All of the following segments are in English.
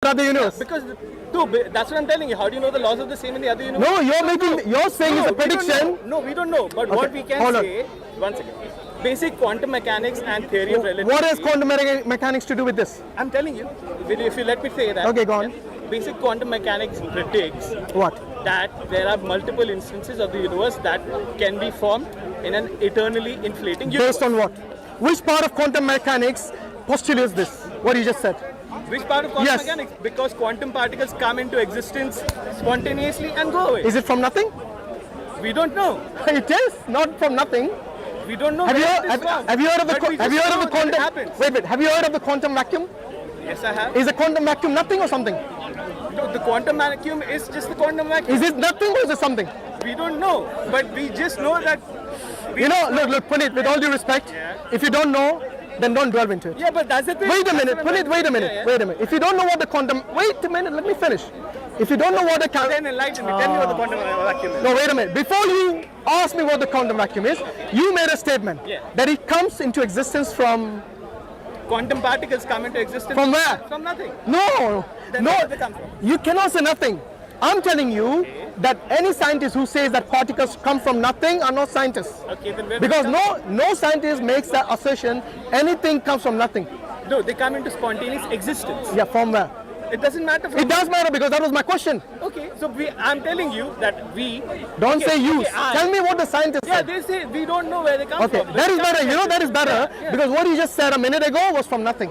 the other universe. Because that's what I'm telling you. How do you know the laws are the same in the other universe? No, you're saying it's a prediction. No, we don't know. But what we can say, one second. Basic quantum mechanics and theory of relativity. What has quantum mechanics to do with this? I'm telling you. If you let me say that. Okay, go on. Basic quantum mechanics predicts what? That there are multiple instances of the universe that can be formed in an eternally inflating universe. Based on what? Which part of quantum mechanics postulates this? What you just said? Which part of quantum mechanics? Because quantum particles come into existence spontaneously and go away. Is it from nothing? We don't know. It is not from nothing. We don't know. Have you heard of the quantum? Wait. Have you heard of the quantum vacuum? Yes, I have. Is a quantum vacuum nothing or something? No, the quantum vacuum is just the quantum vacuum. Is it nothing or is it something? We don't know, but we just know that. Look, Puneet, with all due respect, if you don't know, then don't delve into it. Yeah, but that's the thing. Wait a minute, Puneet, wait a minute. If you don't know what the quantum... Wait a minute, let me finish. If you don't know what the... Then enlighten me. Tell me what the quantum vacuum is. No, wait a minute. Before you ask me what the quantum vacuum is, you made a statement that it comes into existence from... Quantum particles come into existence... From where? From nothing. No. Then where do they come from? You cannot say nothing. I'm telling you that any scientist who says that particles come from nothing are not scientists. Okay, then where because no scientist makes that assertion anything comes from nothing. No, they come into spontaneous existence. Yeah, from where? It doesn't matter. It does matter because that was my question. Okay, so I'm telling you that we... Don't say you. Tell me what the scientists said. Yeah, they say we don't know where they come from. Okay, that is better. You know that is better because what you just said a minute ago was from nothing.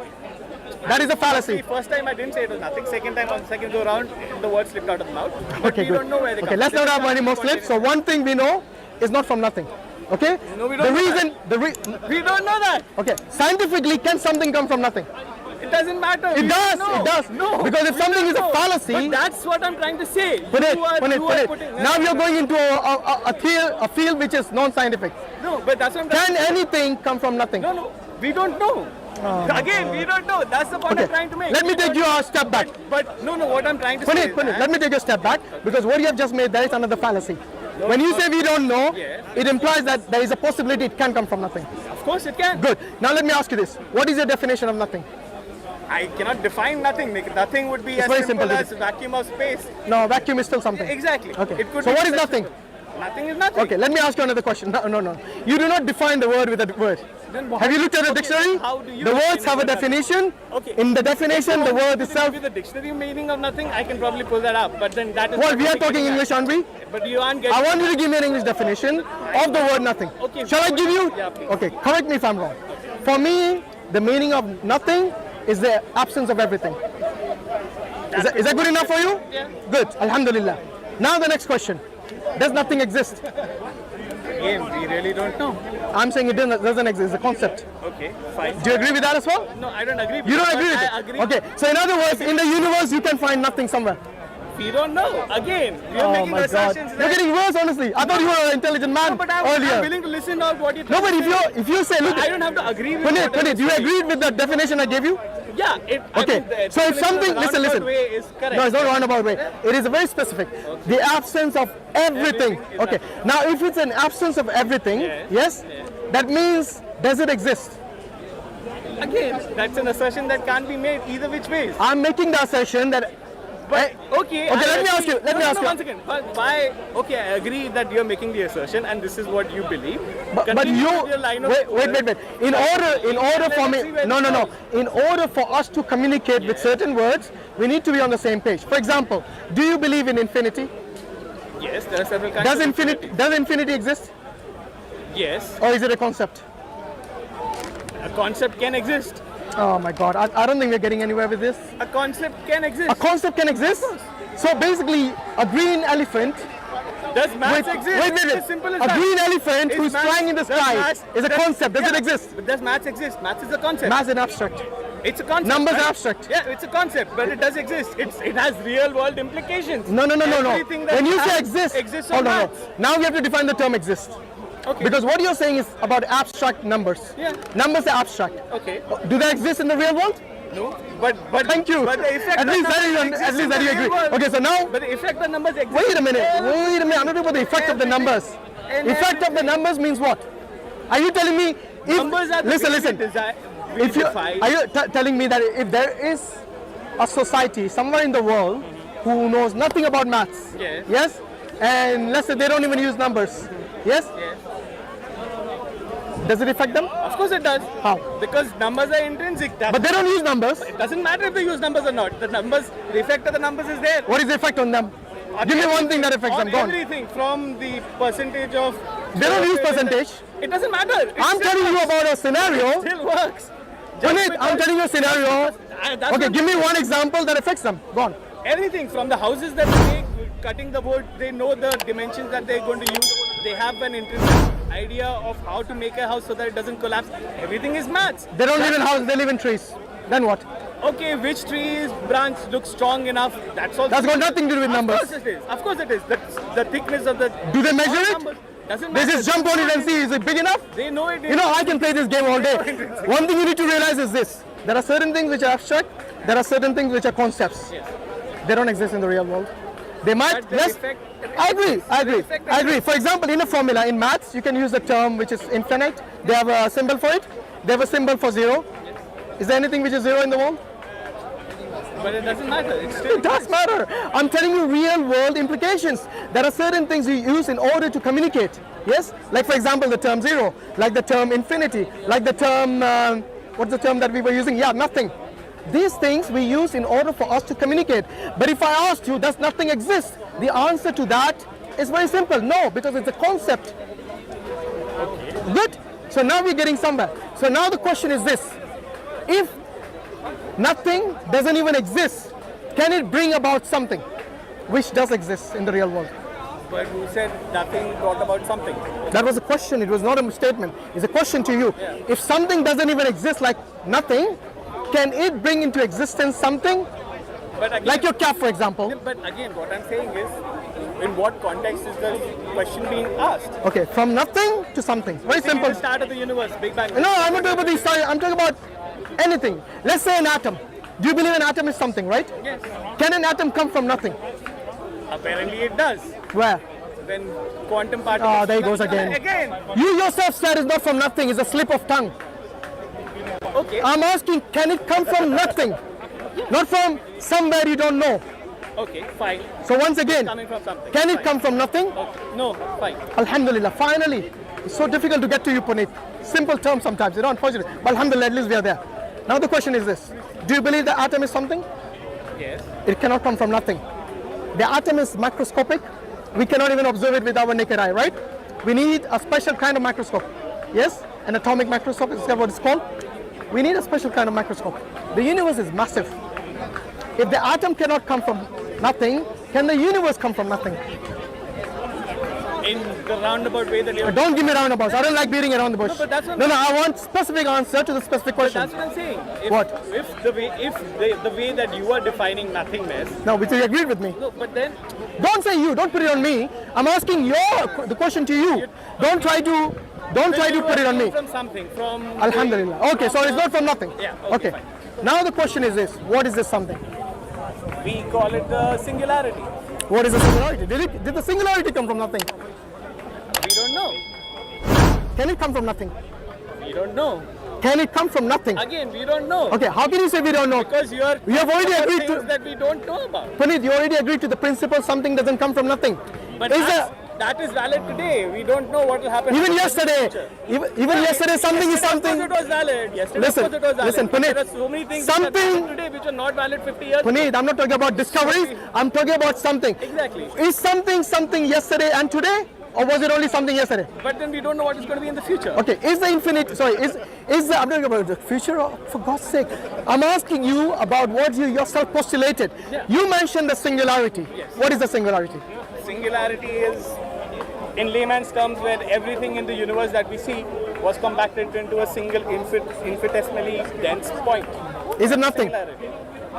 That is a fallacy. First time I didn't say it was nothing. Second time on the second go round, the word slipped out of the mouth. But okay, we don't know where they come from. Okay, let's not have any more slips. So one thing we know is not from nothing. Okay? No, we don't know we don't know that. Okay, scientifically, can something come from nothing? It doesn't matter. It does. No. Because if something is a fallacy... But that's what I'm trying to say. Put it. Now you're going into a field which is non-scientific. No, but that's what I'm trying to say. Can anything come from nothing? No. We don't know. Again, we don't know. That's the point I'm trying to make. Let me take you a step back. But no, what I'm trying to say is let me take you a step back because what you have just made there is another fallacy. When you say we don't know, it implies that there is a possibility it can come from nothing. Of course it can. Good. Now let me ask you this. What is your definition of nothing? I cannot define nothing. Nothing would be as simple as vacuum of space. No, vacuum is still something. Exactly. Okay. So what is nothing? Nothing is nothing. Okay, let me ask you another question. No. You do not define the word with a word. Have you looked at the dictionary? The words have a definition. Okay. In the definition, the word itself... With the dictionary meaning of nothing, I can probably pull that up. But then that is... Well, we are talking English, aren't we? But you aren't getting... I want you to give me an English definition of the word nothing. Okay. Shall I give you? Yeah, please. Okay, correct me if I'm wrong. For me, the meaning of nothing is the absence of everything. Is that good enough for you? Yeah. Good. Alhamdulillah. Now the next question. Does nothing exist? Again, we really don't know. I'm saying it doesn't exist. It's a concept. Okay, fine. Do you agree with that as well? No, I don't agree with You don't agree with it? I agree. Okay, so in other words, in the universe, you can find nothing somewhere. We don't know. Again, we are making assumptions. You're getting worse, honestly. I thought you were an intelligent man earlier. I'm willing to listen to what you No, but if you say, look... I don't have to agree with Puneet, do you agree with the definition I gave you? Yeah. Okay, so if something... Listen. Way is correct. No, it's not a roundabout way. It is very specific. Okay. The absence of everything. Okay, now if it's an absence of everything, yes, that means, does it exist? Again, that's an assertion that can't be made either which ways. I'm making the assertion that... But, okay, let me ask you. One second. Why? Okay, I agree that you're making the assertion and this is what you believe. But you wait. In order for me, no. In order for us to communicate with certain words, we need to be on the same page. For example, do you believe in infinity? Yes, there are several kinds. Does infinity exist? Yes. Or is it a concept? A concept can exist. Oh my God, I don't think we're getting anywhere with this. A concept can exist. A concept can exist? So basically, a green elephant... Does maths exist? Wait. It's as simple as a green elephant who's flying in the sky is a concept. Does it exist? But does maths exist? Maths is a concept. Maths is abstract. It's a concept. Numbers are abstract. Yeah, it's a concept, but it does exist. It has real world implications. No. When you say exist, no. Now we have to define the term exist. Okay. Because what you're saying is about abstract numbers. Yeah. Numbers are abstract. Okay. Do they exist in the real world? No. But thank you. But the effect at least that you agree. Okay, so now. But the effect of numbers exists. Wait a minute. I'm not talking about the effect of the numbers. Effect of the numbers means what? Are you telling me? Numbers are listen. If you are you telling me that if there is a society somewhere in the world who knows nothing about maths. Yes. Yes? And let's say they don't even use numbers. Yes? Yes. Does it affect them? Of course it does. How? Because numbers are intrinsic. But they don't use numbers. It doesn't matter if they use numbers or not. The numbers, the effect of the numbers is there. What is the effect on them? Give me one thing that affects them. Go on. Everything from the percentage of... They don't use percentage. It doesn't matter. I'm telling you about a scenario. It still works. Punit, I'm telling you a scenario. Okay, give me one example that affects them. Go on. Everything from the houses that they make, cutting the wood, they know the dimensions that they're going to use. They have an intrinsic idea of how to make a house so that it doesn't collapse. Everything is maths. They don't live in houses, they live in trees. Then what? Okay, which tree's branch looks strong enough? That's all. That's got nothing to do with numbers. Of course it is. Of course it is. The thickness of the... Do they measure it? numbers doesn't They matter. just jump on it and see, is it big enough? They know it is. You know, I can play this game all day. One thing you need to realize is this. There are certain things which are abstract. There are certain things which are concepts. Yes. They don't exist in the real world. They might, But the yes, effect- I agree, I agree, effect I agree. For example, in a formula, in maths, you can use the term which is infinite. They have a symbol for it. They have a symbol for zero. Is there anything which is zero in the world? But it doesn't matter. It still It does matter. I'm telling you real world implications. There are certain things you use in order to communicate. Yes? Like for example, the term zero, like the term infinity, like the term, what's the term that we were using? Yeah, nothing. These things we use in order for us to communicate. But if I asked you, does nothing exist? The answer to that is very simple. No, because it's a concept. Okay. Good. So now we're getting somewhere. So now the question is this. If nothing doesn't even exist, can it bring about something which does exist in the real world? But you said nothing brought about something. That was a question. It was not a statement. It's a question to you. Yeah. If something doesn't even exist, like nothing, can it bring into existence something? But again, Like your cat, for example. But again, what I'm saying is, in what context is the question being asked? Okay, from nothing to something. Very Saying simple. the start of the universe, Big Bang. No, I'm not talking about the story. I'm talking about anything. Let's say an atom. Do you believe an atom is something, right? Yes. Can an atom come from nothing? Apparently it does. Where? When quantum particles... Oh, there he goes again. Again. You yourself said it's not from nothing. It's a slip of tongue. Okay. I'm asking, can it come from nothing? Not from somewhere you don't know. Okay, fine. So once again, Coming from something. can it Fine. come from nothing? Okay. No, fine. Alhamdulillah, finally. It's so difficult to get to you, Puneet. Simple terms sometimes, you know, unfortunately. But alhamdulillah, at least we are there. Now the question is this. Do you believe the atom is something? Yes. It cannot come from nothing. The atom is macroscopic. We cannot even observe it with our naked eye, right? We need a special kind of microscope. Yes? An atomic microscope, is that what it's called? We need a special kind of microscope. The universe is massive. If the atom cannot come from nothing, can the universe come from nothing? In the roundabout way that you're... Don't give me roundabouts. I don't like beating around the bush. No, but that's what No, I want specific answer to the specific question. That's what I'm saying. If, What? If the way that you are defining nothingness... No, which you agreed with me. No, but then... Don't say you. Don't put it on me. I'm asking the question to you. Don't try to put it on me. From something, from... Alhamdulillah. Okay, so it's not from nothing. Yeah, Okay. okay, Now the question is this. What is this something? We call it the singularity. What is the singularity? Did the singularity come from nothing? We don't know. Can it come from nothing? We don't know. Can it come from nothing? Again, we don't know. Okay, how can you say we don't know? Because you are... We have already agreed things to... that we don't know about. Puneet, you already agreed to the principle something doesn't come from nothing. But Is that is valid today. We don't know what will happen. even in the yesterday, future. even yesterday something is something. Of course it was valid. Yesterday Listen, of course it was valid. listen, Puneet, There are so many things something- that are valid today which are not valid 50 years ago. Puneet, I'm not talking about discoveries, I'm talking about something. Exactly. Is something yesterday and today? Or was it only something yesterday? But then we don't know what is going to be in the future. Okay, is the infinite, I'm talking about the future, for God's sake. I'm asking you about what you yourself postulated. Yeah. You mentioned the singularity. Yes. What is the singularity? Singularity is, in layman's terms, where everything in the universe that we see was compacted into a single infinitesimally dense point. Is it nothing? Singularity.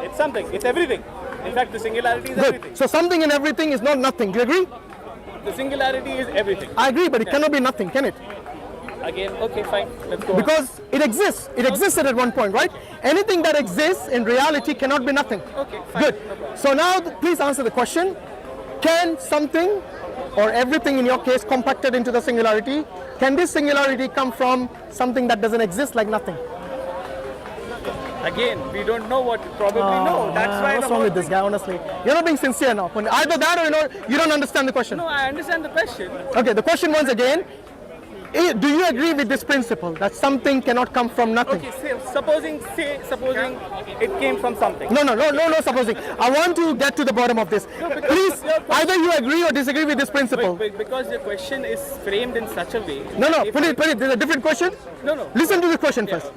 It's something. It's everything. In fact, the singularity is Good. everything. So something and everything is not nothing. Do you agree? The singularity is everything. I agree, but it cannot be nothing, can it? Again, okay, fine. Let's go on. Because it exists. It existed at one point, right? Anything that exists in reality cannot be nothing. Okay, fine. Good. No problem. So now, please answer the question. Can something, or everything in your case, compacted into the singularity, can this singularity come from something that doesn't exist, like nothing? Again, we don't know what probably know. That's why what's wrong with this guy, honestly? You're not being sincere now. Either that or you don't understand the question. No, I understand the question. Okay, the question once again, do you agree with this principle that something cannot come from nothing? Okay, supposing it came from something. No, supposing. I want to get to the bottom of this. Please, either you agree or disagree with this principle. Because your question is framed in such a way. No, put it. There's a different question. No. Listen to the question first.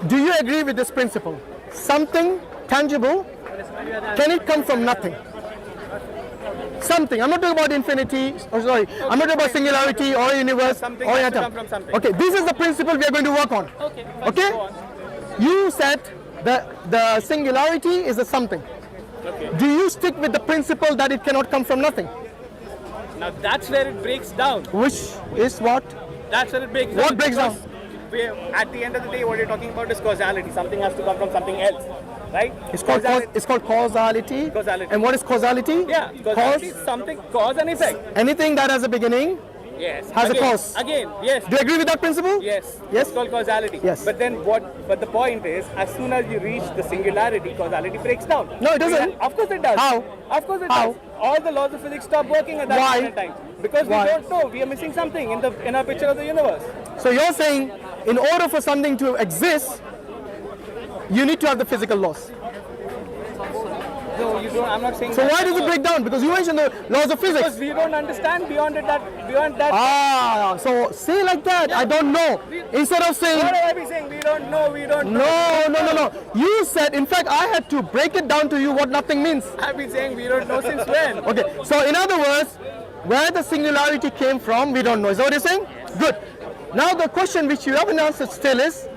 Do you agree with this principle? Something tangible, can it come from nothing? Something. I'm not talking about infinity. I'm not talking about singularity or universe something or has to atom. come from something. Okay, this is the principle we are going to work on. Okay. Okay? Go on. You said the singularity is a something. Okay. Do you stick with the principle that it cannot come from nothing? Now that's where it breaks down. Which is what? That's where it breaks down. What breaks down? At the end of the day, what you're talking about is causality. Something has to come from something else, right? It's called causality. Causality. And what is causality? Yeah, causality is something, cause and effect. Anything that has a beginning Yes. has a cause. Again, yes. Do you agree with that principle? Yes. Yes? It's called causality. Yes. But then but the point is, as soon as you reach the singularity, causality breaks down. No, it doesn't. Of course it does. How? Of course it How? does. All the laws of physics stop working at that Why? point in time. Because Why? we don't know. We are missing something in our picture of the universe. So you're saying in order for something to exist, you need to have the physical laws. No, you don't. I'm not saying. So that why at does it all. break down? Because you mentioned the laws of physics. Because we don't understand beyond that. So say like that. I don't know. Instead of saying What have I been saying? We don't know. no. You said, in fact, I had to break it down to you what nothing means. I've been saying we don't know since when. Okay. So in other words, where the singularity came from, we don't know. Is that what you're saying? Good. Now the question which you haven't answered still is,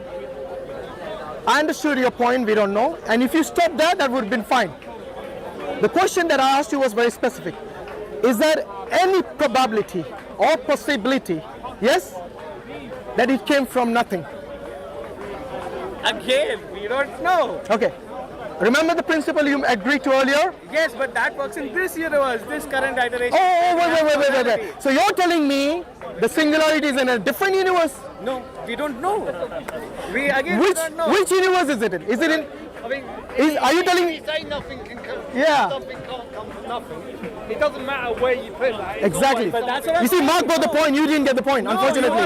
I understood your point, we don't know. And if you stopped there, that would have been fine. The question that I asked you was very specific. Is there any probability or possibility, yes, that it came from nothing? Again, we don't know. Okay. Remember the principle you agreed to earlier? Yes, but that works in this universe, this current iteration. Wait. So you're telling me the singularity is in a different universe? No, we don't know. We don't know. Which universe is it in? Is it in? Are you telling me? You say nothing can come. Yeah. Something can't come from nothing. It doesn't matter where you put that. It's Exactly. But that's what I'm You see, saying. Mark got the point. You didn't get the point, unfortunately.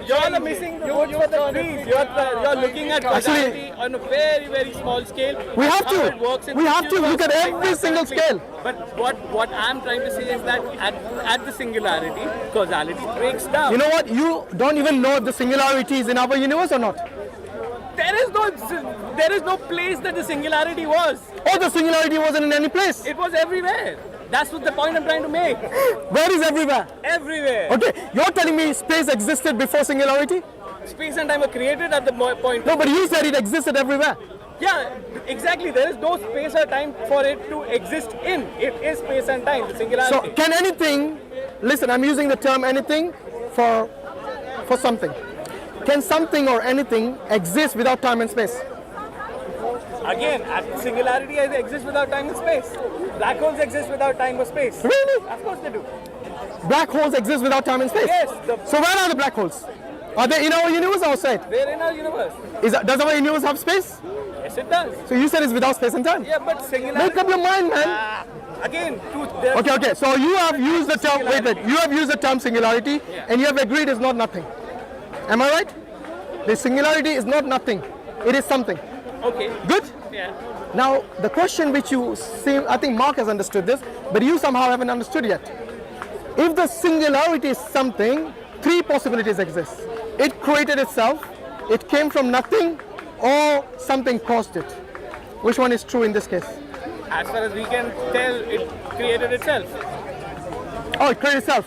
You're missing the wood for the trees. You're looking at causality on a very, very small scale. We have How it to. works in We the have to look at universe. every single scale. But what I'm trying to say is that at the singularity, causality breaks down. You know what? You don't even know if the singularity is in our universe or not. There is no place that the singularity was. Or the singularity wasn't in any place. It was everywhere. That's what the point I'm trying to make. Where is everywhere? Everywhere. Okay, you're telling me space existed before singularity? Space and time were created at the point. No, but you said it existed everywhere. Yeah, exactly. There is no space or time for it to exist in. It is space and time, the singularity. So can anything, listen, I'm using the term anything for something. Can something or anything exist without time and space? Again, singularity exists without time and space. Black holes exist without time or space. Really? Of course they do. Black holes exist without time and space? Yes. So where are the black holes? Are they in our universe or outside? They're in our universe. Does our universe have space? Yes, it does. So you said it's without space and time. Yeah, but singularity. Make up your mind, man. Again, Okay. So you have used the term. Wait. You have used the term singularity, and you have agreed it's not nothing. Am I right? The singularity is not nothing. It is something. Okay. Good. Yeah. Now the question which you seem, I think Mark has understood this, but you somehow haven't understood yet. If the singularity is something, three possibilities exist. It created itself, it came from nothing, or something caused it. Which one is true in this case? As far as we can tell, it created itself. Oh, it created itself.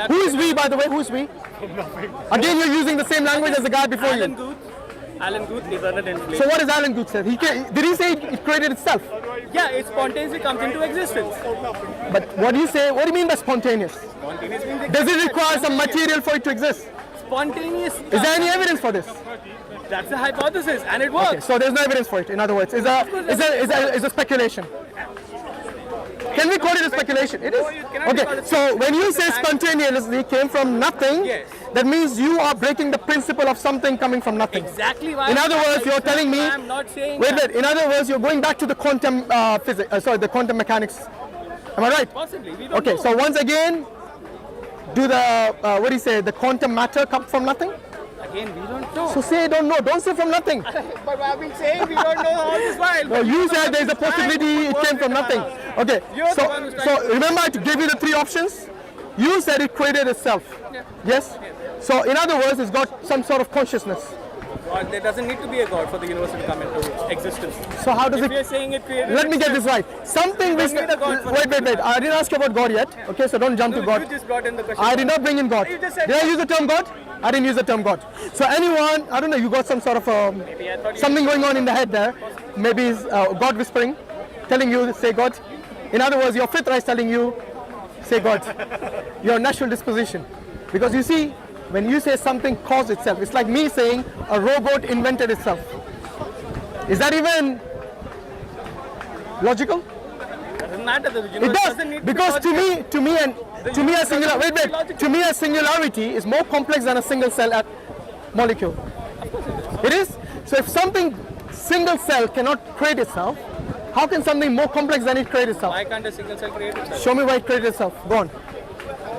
Who is we, by the way? Who is we? Again, you're using the same language as the guy before you. Alan Guth is under inflation. So what does Alan Guth say? Did he say it created itself? Yeah, it spontaneously comes into existence. But what do you say? What do you mean by spontaneous? Spontaneous means Does it require some material for it to exist? Spontaneous. Is there any evidence for this? That's the hypothesis, and it works. Okay, so there's no evidence for it. In other words, it's a speculation. Can we call it a speculation? It is. No, you cannot call Okay, it so when you say speculation. spontaneously came from nothing, Yes. that means you are breaking the principle of something coming from nothing. Exactly why. In other words, you're telling me. I'm not saying. Wait. that. In other words, you're going back to the quantum physics. The quantum mechanics. Am I right? Possibly. We don't Okay. know. So once again, do the what do you say? The quantum matter come from nothing? Again, we don't know. So say don't know. Don't say from nothing. But I've been saying we don't know all this while. No, you said there's a possibility it came from nothing. Okay. You're the one who's trying So remember I gave you the three options. You said it created itself. Yeah. Yes. So in other words, it's got some sort of consciousness. God, there doesn't need to be a God for the universe to come into existence. So how does If it? you're saying it created. Let me get itself, this right. Something which. need a God for Wait. I didn't ask you about God yet. Okay, so don't jump to You God. just brought in the question. I did not bring in God. You just said Did I use the term God? I didn't use the term God. So anyone, I don't know, you got some sort of Maybe I thought you- something going on in the head there. Maybe it's God whispering, telling you, say God. In other words, your fifth eye is telling you, say God. Your natural disposition. Because you see, when you say something caused itself, it's like me saying a robot invented itself. Is that even logical? Doesn't matter. The It universe does, doesn't need because to be to me, a singular. logical. To me, a singularity is more complex than a single cell molecule. It is. So if something single cell cannot create itself, how can something more complex than it create itself? Why can't a single cell create itself? Show me why it created itself. Go on.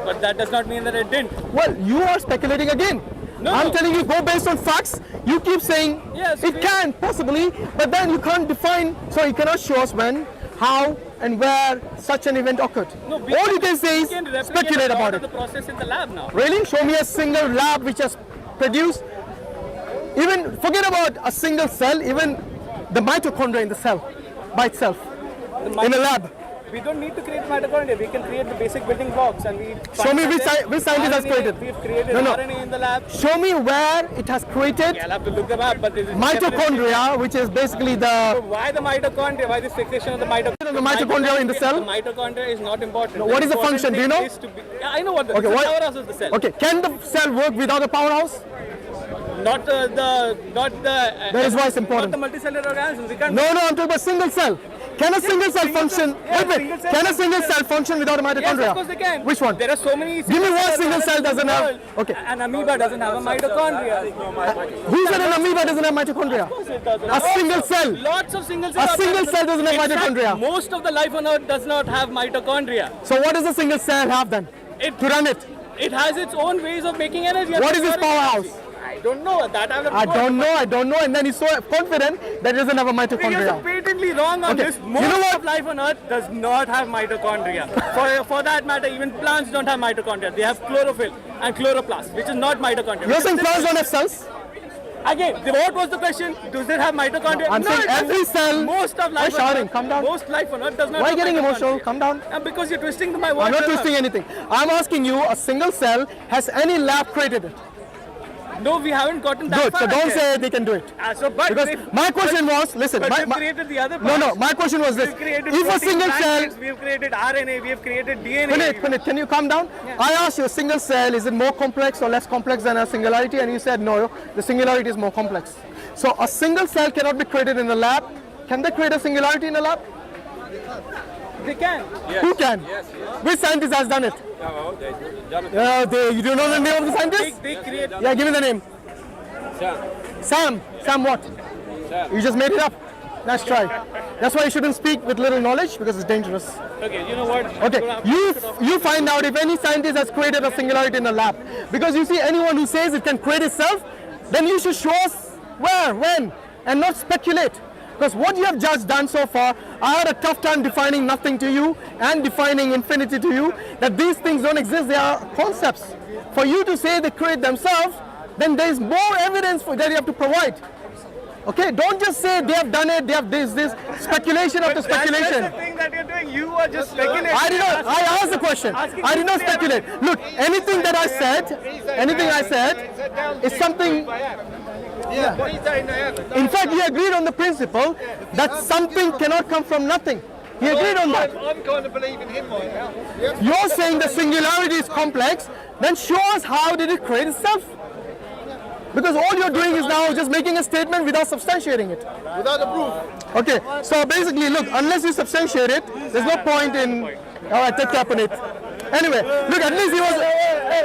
But that does not mean that it didn't. Well, you are speculating again. No, I'm no. telling you, go based on facts. You keep saying Yes, it can possibly, but then you can't define. So you cannot show us when, how, and where such an event occurred. No, All you can say we is can replicate speculate a lot about of it. the process in the lab now. Really? Show me a single lab which has produced, even forget about a single cell, even the mitochondria in the cell by itself in a lab. We don't need to create mitochondria. We can create the basic building blocks, and we. Show me which scientist has RNA, created. We've created No. RNA in the lab. Show me where it has created I'll have to look them up, but this is mitochondria, which is basically the Why the mitochondria? Why this fixation on the mitochondria? The mitochondria in the cell? The mitochondria is not important. No, what is the important function? Do you thing know? is to be- Yeah, I know what the, Okay, it's what- the powerhouse of the cell. Okay, can the cell work without a powerhouse? Not the. That is why it's important. Not the multicellular organisms. We can't. No, I'm talking about single cell. Can a single cell single function? cell- yeah, Wait. single cell Can a can single do cell function without a Yes, mitochondria? of course they can. Which one? There are so many. Give me one cellular single cell organisms in doesn't the have- world. okay. An amoeba doesn't have a mitochondria. Who said an amoeba doesn't have mitochondria? It doesn't. A single cell. Lots of single cells. A single cell doesn't have In fact, mitochondria. Most of the life on Earth does not have mitochondria. So what does a single cell have then It to run it? It has its own ways of making energy. What is its powerhouse? I don't know. That I'll have to I go don't know. And then he's so confident that it doesn't have a You're mitochondria. patently wrong on Okay, this. you Most know what? of life on Earth does not have mitochondria. For that matter, even plants don't have mitochondria. They have chlorophyll and chloroplast, which is not mitochondria. You're saying plants don't have cells? Again, what was the question? Does it have mitochondria? I'm saying it doesn't. every cell. Most of life. Why on shouting? Earth, Calm down. Most life on Earth does not. Why are have you getting mitochondria. emotional? Calm down. And because you're twisting my words. I'm not a lot. twisting anything. I'm asking you, a single cell, has any lab created it? No, we haven't gotten that Good, far. so don't yet. say they can do it. But Because my question was, listen, But my- we've my- created the other no, parts. my question was this. We've created If a protein single cell, fragments, we've created RNA, we've created DNA. Punit, can you calm down? I asked you, a single cell, is it more complex or less complex than a singularity? And you said no, the singularity is more complex. So a single cell cannot be created in a lab. Can they create a singularity in a lab? They can. Who can? Which scientist has done it? You don't know the name of the scientist? They create. Yeah, give me the name. Sam what? You just made it up. Nice try. That's why you shouldn't speak with little knowledge, because it's dangerous. Okay, you know what? Okay, you find out if any scientist has created a singularity in a lab. Because you see, anyone who says it can create itself, then you should show us where, when, and not speculate. Because what you have just done so far, I had a tough time defining nothing to you and defining infinity to you, that these things don't exist, they are concepts. For you to say they create themselves, then there is more evidence that you have to provide. Okay, don't just say they have done it, they have this, speculation after speculation. That's the thing that you're doing. You are just speculating. I asked the question. I did not speculate. Look, anything I said is something. In fact, he agreed on the principle that something cannot come from nothing. He agreed on that. I'm kind of believing him right now. You're saying the singularity is complex, then show us how did it create itself. Because all you're doing is now just making a statement without substantiating it. Without a proof. Okay, so basically, look, unless you substantiate it, there's no point in. All right, take care, Punit. Anyway, look, at least he was.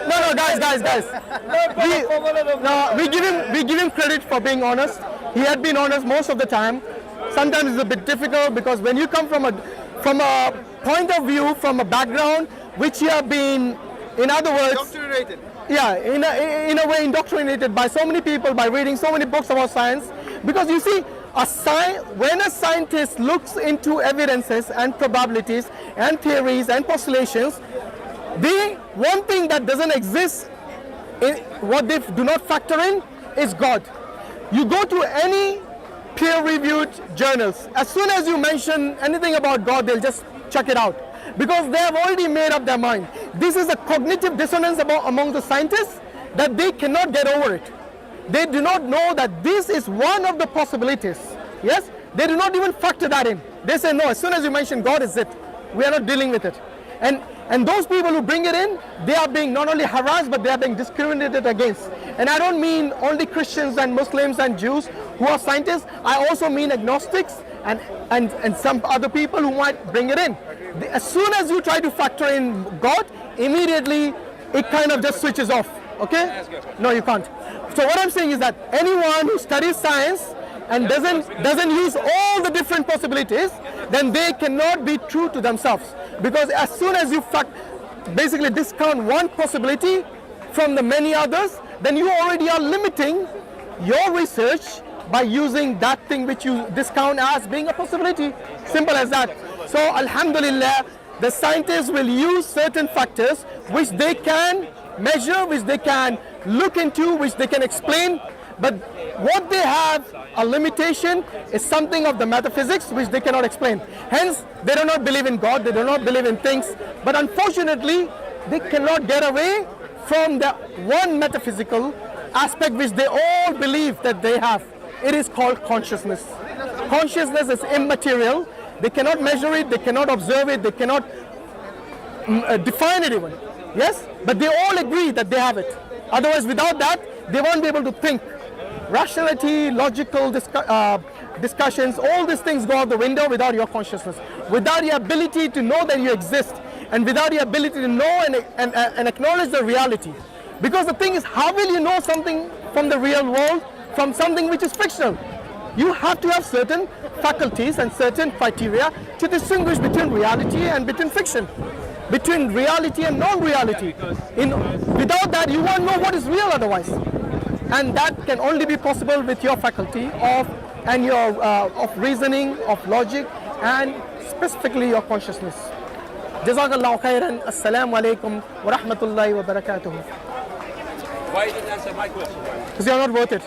No, guys. We give him credit for being honest. He had been honest most of the time. Sometimes it's a bit difficult because when you come from a point of view, from a background which you have been, in other words, Indoctrinated. yeah, in a way indoctrinated by so many people, by reading so many books about science. Because you see, when a scientist looks into evidences and probabilities and theories and postulations, one thing that doesn't exist, what they do not factor in, is God. You go to any peer-reviewed journals, as soon as you mention anything about God, they'll just check it out, because they have already made up their mind. This is a cognitive dissonance among the scientists that they cannot get over it. They do not know that this is one of the possibilities. Yes, they do not even factor that in. They say no, as soon as you mention God is it, we are not dealing with it. And those people who bring it in, they are being not only harassed, but they are being discriminated against. And I don't mean only Christians and Muslims and Jews who are scientists. I also mean agnostics and some other people who might bring it in. As soon as you try to factor in God, immediately it kind of just switches off. Okay? No, you can't. So what I'm saying is that anyone who studies science and doesn't use all the different possibilities, then they cannot be true to themselves. Because as soon as you basically discount one possibility from the many others, then you already are limiting your research by using that thing which you discount as being a possibility. Simple as that. So alhamdulillah, the scientists will use certain factors which they can measure, which they can look into, which they can explain. But what they have a limitation is something of the metaphysics which they cannot explain. Hence, they do not believe in God, they do not believe in things. But unfortunately, they cannot get away from the one metaphysical aspect which they all believe that they have. It is called consciousness. Consciousness is immaterial. They cannot measure it, they cannot observe it, they cannot define it even. Yes? But they all agree that they have it. Otherwise, without that, they won't be able to think. Rationality, logical discussions, all these things go out the window without your consciousness. Without your ability to know that you exist, and without your ability to know and acknowledge the reality. Because the thing is, how will you know something from the real world from something which is fictional? You have to have certain faculties and certain criteria to distinguish between reality and between fiction, between reality and non-reality. Without that, you won't know what is real otherwise. And that can only be possible with your faculty of reasoning, of logic, and specifically your consciousness. Jazak Allah Khair. Assalamu alaikum wa rahmatullahi wa barakatuh. Why you didn't answer my question? Because you are not worth it.